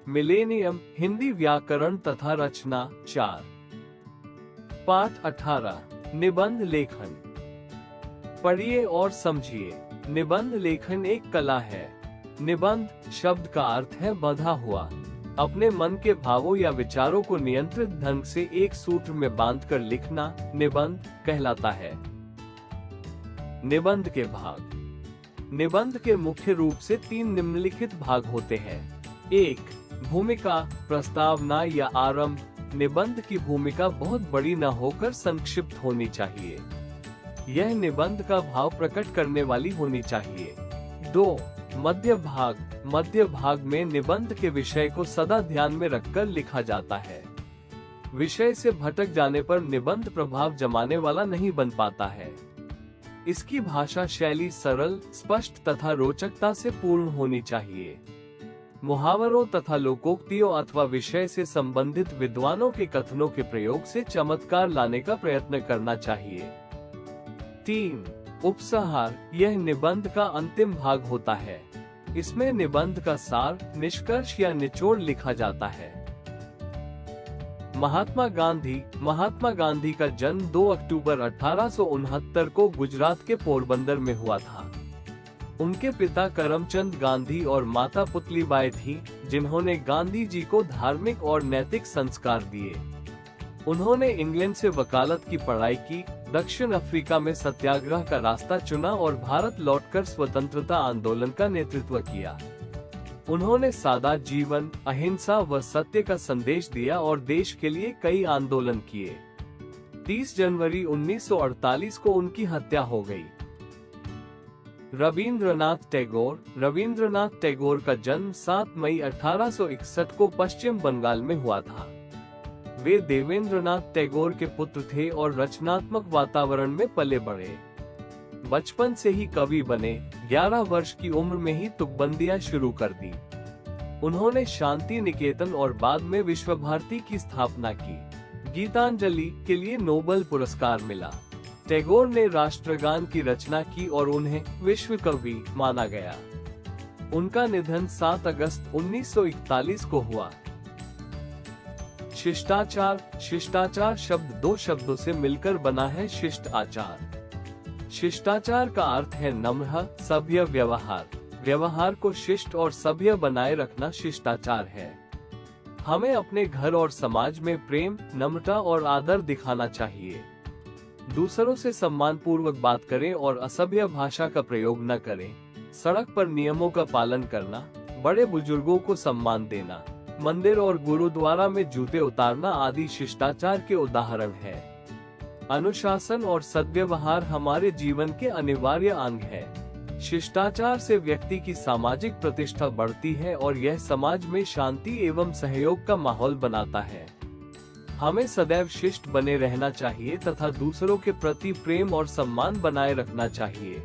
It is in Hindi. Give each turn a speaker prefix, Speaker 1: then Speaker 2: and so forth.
Speaker 1: मिलेनियम, हिंदी व्याकरण तथा रचना 4। पाठ 18, निबंध लेखन। पढ़िए और समझिए। निबंध लेखन एक कला है। निबंध शब्द का अर्थ है बंधा हुआ। अपने मन के भावों या विचारों को नियंत्रित ढंग से एक सूत्र में बांधकर लिखना निबंध कहलाता है। निबंध के भाग। निबंध के मुख्य रूप से 3 निम्नलिखित भाग होते हैं। 1. भूमिका, प्रस्तावना या आरंभ। निबंध की भूमिका बहुत बड़ी न होकर संक्षिप्त होनी चाहिए। यह निबंध का भाव प्रकट करने वाली होनी चाहिए। 2. मध्य भाग। मध्य भाग में निबंध के विषय को सदा ध्यान में रखकर लिखा जाता है। विषय से भटक जाने पर निबंध प्रभाव जमाने वाला नहीं बन पाता है। इसकी भाषा शैली सरल, स्पष्ट तथा रोचकता से पूर्ण होनी चाहिए। मुहावरों तथा लोकोक्तियों अथवा विषय से संबंधित विद्वानों के कथनों के प्रयोग से चमत्कार लाने का प्रयत्न करना चाहिए। 3. उपसंहार। यह निबंध का अंतिम भाग होता है। इसमें निबंध का सार, निष्कर्ष या निचोड़ लिखा जाता है। महात्मा गांधी का जन्म 2 अक्टूबर 1869 को गुजरात के पोरबंदर में हुआ था। उनके पिता करमचंद गांधी और माता पुतलीबाई थी, जिन्होंने गांधी जी को धार्मिक और नैतिक संस्कार दिए। उन्होंने इंग्लैंड से वकालत की पढ़ाई की, दक्षिण अफ्रीका में सत्याग्रह का रास्ता चुना और भारत लौटकर स्वतंत्रता आंदोलन का नेतृत्व किया। उन्होंने सादा जीवन, अहिंसा व सत्य का संदेश दिया और देश के लिए कई आंदोलन किए। 30 जनवरी 1948 को उनकी हत्या हो गई। रविंद्रनाथ टैगोर का जन्म 7 मई 1861 को पश्चिम बंगाल में हुआ था। वे देवेंद्रनाथ टैगोर के पुत्र थे और रचनात्मक वातावरण में पले बढ़े। बचपन से ही कवि बने। 11 वर्ष की उम्र में ही तुकबंदियां शुरू कर दी। उन्होंने शांति निकेतन और बाद में विश्व भारती की स्थापना की। गीतांजलि के लिए नोबेल पुरस्कार मिला। टैगोर ने राष्ट्रगान की रचना की और उन्हें विश्व कवि माना गया। उनका निधन 7 अगस्त 1941 को हुआ। शिष्टाचार शब्द 2 शब्दों से मिलकर बना है शिष्ट आचार। शिष्टाचार का अर्थ है नम्र, सभ्य व्यवहार। व्यवहार को शिष्ट और सभ्य बनाए रखना शिष्टाचार है। हमें अपने घर और समाज में प्रेम, नम्रता और आदर दिखाना चाहिए। दूसरों से सम्मान पूर्वक बात करें और असभ्य भाषा का प्रयोग न करें। सड़क पर नियमों का पालन करना, बड़े बुजुर्गों को सम्मान देना, मंदिर और गुरुद्वारा में जूते उतारना आदि शिष्टाचार के उदाहरण है। अनुशासन और सद्व्यवहार हमारे जीवन के अनिवार्य अंग है। शिष्टाचार से व्यक्ति की सामाजिक प्रतिष्ठा बढ़ती है और यह समाज में शांति एवं सहयोग का माहौल बनाता है। हमें सदैव शिष्ट बने रहना चाहिए तथा दूसरों के प्रति प्रेम और सम्मान बनाए रखना चाहिए।